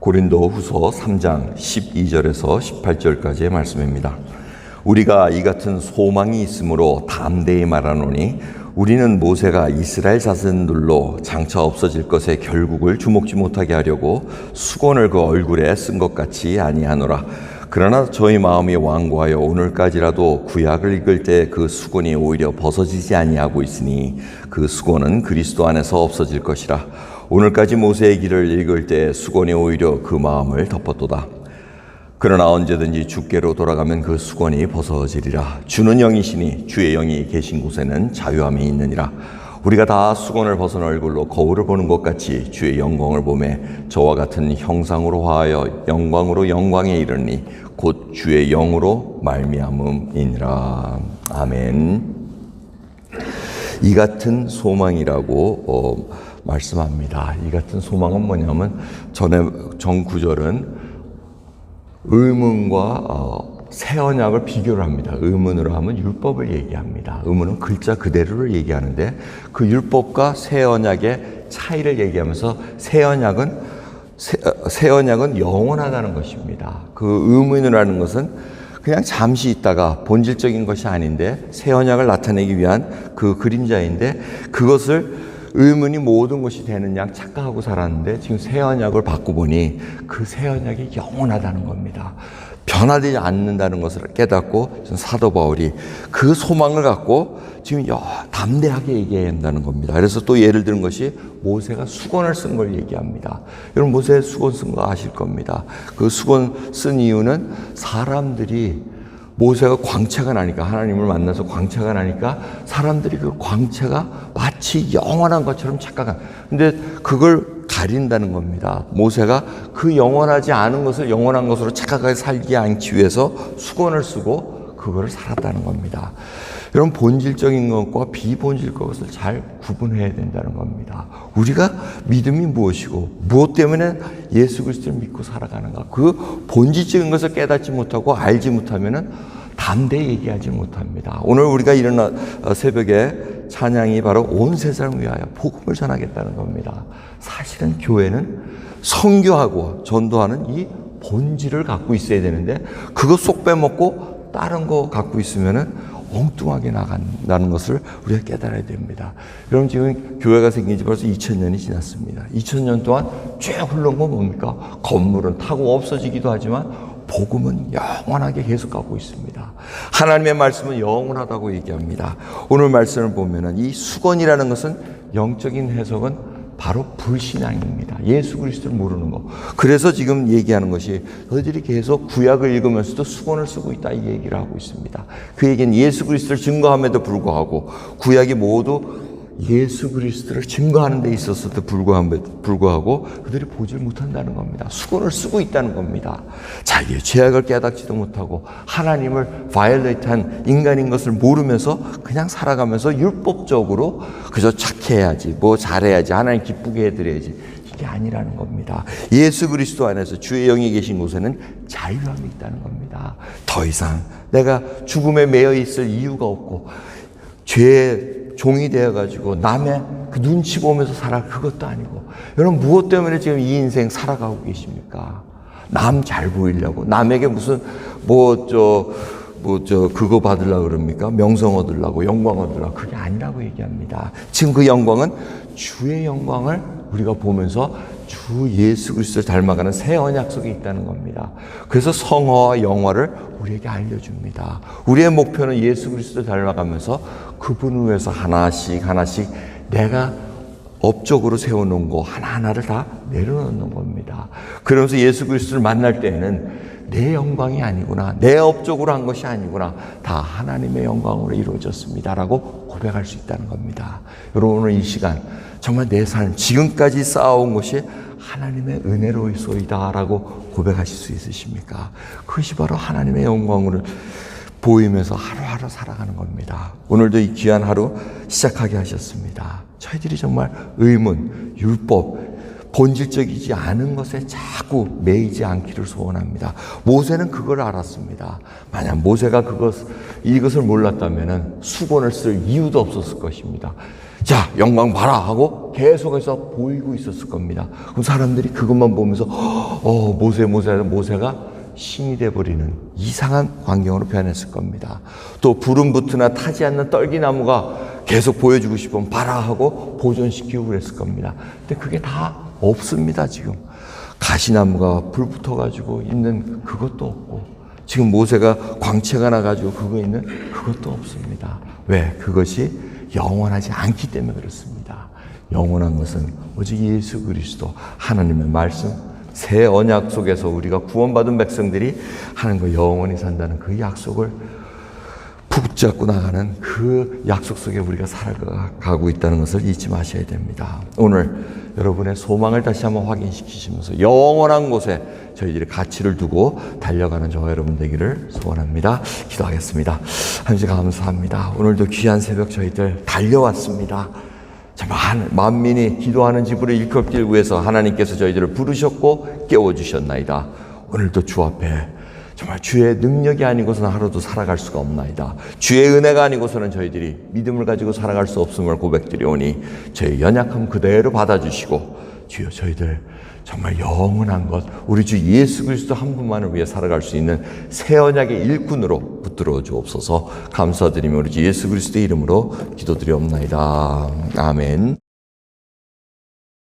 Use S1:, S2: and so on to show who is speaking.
S1: 고린도후서 3장 12절에서 18절까지의 말씀입니다. 우리가 이 같은 소망이 있으므로 담대히 말하노니 우리는 모세가 이스라엘 자손들로 장차 없어질 것의 결국을 주목지 못하게 하려고 수건을 그 얼굴에 쓴 것 같이 아니하노라. 그러나 저희 마음이 완고하여 오늘까지라도 구약을 읽을 때 그 수건이 오히려 벗어지지 아니하고 있으니 그 수건은 그리스도 안에서 없어질 것이라. 오늘까지 모세의 길을 읽을 때 수건이 오히려 그 마음을 덮었도다. 그러나 언제든지 주께로 돌아가면 그 수건이 벗어지리라. 주는 영이시니 주의 영이 계신 곳에는 자유함이 있느니라. 우리가 다 수건을 벗은 얼굴로 거울을 보는 것 같이 주의 영광을 보매 저와 같은 형상으로 화하여 영광으로 영광에 이르니 곧 주의 영으로 말미암음이니라. 아멘. 이 같은 소망이라고 말씀합니다. 이 같은 소망은 뭐냐면 전 구절은 의문과 새 언약을 비교를 합니다. 의문으로 하면 율법을 얘기합니다. 의문은 글자 그대로를 얘기하는데 그 율법과 새 언약의 차이를 얘기하면서 새 언약은 영원하다는 것입니다. 그 의문이라는 것은 그냥 잠시 있다가 본질적인 것이 아닌데 새 언약을 나타내기 위한 그 그림자인데 그것을 의문이 모든 것이 되는 양 착각하고 살았는데 지금 새 언약을 받고 보니 그 새 언약이 영원하다는 겁니다. 변화되지 않는다는 것을 깨닫고 사도 바울이 그 소망을 갖고 지금 담대하게 얘기해야 한다는 겁니다. 그래서 또 예를 드는 것이 모세가 수건을 쓴 걸 얘기합니다. 여러분 모세 수건 쓴 거 아실 겁니다. 그 수건 쓴 이유는 사람들이 모세가 광채가 나니까 하나님을 만나서 광채가 나니까 사람들이 그 광채가 마치 영원한 것처럼 착각한. 근데 그걸 가린다는 겁니다. 모세가 그 영원하지 않은 것을 영원한 것으로 착각하게 살지 않기 위해서 수건을 쓰고 그거를 살았다는 겁니다. 여러분 본질적인 것과 비본질 것을 잘 구분해야 된다는 겁니다. 우리가 믿음이 무엇이고 무엇 때문에 예수 그리스도를 믿고 살아가는가 그 본질적인 것을 깨닫지 못하고 알지 못하면은 담대히 얘기하지 못합니다. 오늘 우리가 일어나 새벽에 찬양이 바로 온 세상을 위하여 복음을 전하겠다는 겁니다. 사실은 교회는 선교하고 전도하는 이 본질을 갖고 있어야 되는데 그거 쏙 빼먹고 다른 거 갖고 있으면은 엉뚱하게 나간다는 것을 우리가 깨달아야 됩니다. 여러분 지금 교회가 생긴 지 벌써 2000년이 지났습니다. 2000년 동안 쭉 흘러온 건 뭡니까? 건물은 타고 없어지기도 하지만 복음은 영원하게 계속 가고 있습니다. 하나님의 말씀은 영원하다고 얘기합니다. 오늘 말씀을 보면은 이 수건이라는 것은 영적인 해석은 바로 불신앙입니다. 예수 그리스도를 모르는 거. 그래서 지금 얘기하는 것이 너희들이 계속 구약을 읽으면서도 수건을 쓰고 있다 이 얘기를 하고 있습니다. 그 얘기는 예수 그리스도를 증거함에도 불구하고 구약이 모두 예수 그리스도를 증거하는 데 있어서도 불구하고 그들이 보질 못한다는 겁니다. 수건을 쓰고 있다는 겁니다. 자기의 죄악을 깨닫지도 못하고 하나님을 바이올레이트한 인간인 것을 모르면서 그냥 살아가면서 율법적으로 그저 착해야지 뭐 잘해야지 하나님 기쁘게 해드려야지 이게 아니라는 겁니다. 예수 그리스도 안에서 주의 영이 계신 곳에는 자유함이 있다는 겁니다. 더 이상 내가 죽음에 매여 있을 이유가 없고 죄의 종이 되어가지고 남의 그 눈치 보면서 살아 그것도 아니고 여러분 무엇 때문에 지금 이 인생 살아가고 계십니까? 남 잘 보이려고 남에게 무슨 그거 받으려고 그럽니까? 명성 얻으려고 영광 얻으려고 그게 아니라고 얘기합니다. 지금 그 영광은 주의 영광을 우리가 보면서 주 예수 그리스도를 닮아가는 새 언약 속에 있다는 겁니다. 그래서 성화와 영화를 우리에게 알려줍니다. 우리의 목표는 예수 그리스도를 닮아가면서 그분을 위해서 하나씩 내가 업적으로 세워놓은 거 하나하나를 다 내려놓는 겁니다. 그러면서 예수 그리스도를 만날 때에는 내 영광이 아니구나, 내 업적으로 한 것이 아니구나, 다 하나님의 영광으로 이루어졌습니다라고 고백할 수 있다는 겁니다. 여러분 오늘 이 시간 정말 내 삶 지금까지 쌓아온 것이 하나님의 은혜로이소이다라고 고백하실 수 있으십니까? 그것이 바로 하나님의 영광을 보이면서 하루하루 살아가는 겁니다. 오늘도 이 귀한 하루 시작하게 하셨습니다. 저희들이 정말 의문, 율법, 본질적이지 않은 것에 자꾸 매이지 않기를 소원합니다. 모세는 그걸 알았습니다. 만약 모세가 이것을 몰랐다면 수건을 쓸 이유도 없었을 것입니다. 자, 영광 봐라 하고 계속해서 보이고 있었을 겁니다. 그럼 사람들이 그것만 보면서 모세가 신이 돼버리는 이상한 광경으로 변했을 겁니다. 또 불은 붙으나 타지 않는 떨기나무가 계속 보여주고 싶으면 봐라 하고 보존시키고 그랬을 겁니다. 근데 그게 다 없습니다. 지금 가시나무가 불 붙어가지고 있는 그것도 없고, 지금 모세가 광채가 나가지고 그거 있는 그것도 없습니다. 왜? 그것이 영원하지 않기 때문에 그렇습니다. 영원한 것은 오직 예수 그리스도, 하나님의 말씀, 새 언약 속에서 우리가 구원받은 백성들이 하나님과 영원히 산다는 그 약속을 붙잡고 나가는 그 약속 속에 우리가 살아가고 있다는 것을 잊지 마셔야 됩니다. 오늘 여러분의 소망을 다시 한번 확인시키시면서 영원한 곳에 저희들이 가치를 두고 달려가는 저와 여러분 되기를 소원합니다. 기도하겠습니다. 하나님 감사합니다. 오늘도 귀한 새벽 저희들 달려왔습니다. 정말 만민이 기도하는 집으로 일컬길 위해서 하나님께서 저희들을 부르셨고 깨워주셨나이다. 오늘도 주 앞에 정말 주의 능력이 아니고서는 하루도 살아갈 수가 없나이다. 주의 은혜가 아니고서는 저희들이 믿음을 가지고 살아갈 수 없음을 고백드리오니 저희 연약함 그대로 받아주시고, 주여 저희들 정말 영원한 것, 우리 주 예수 그리스도 한 분만을 위해 살아갈 수 있는 새 언약의 일꾼으로 붙들어 주옵소서. 감사드리며 우리 주 예수 그리스도의 이름으로 기도드리옵나이다. 아멘.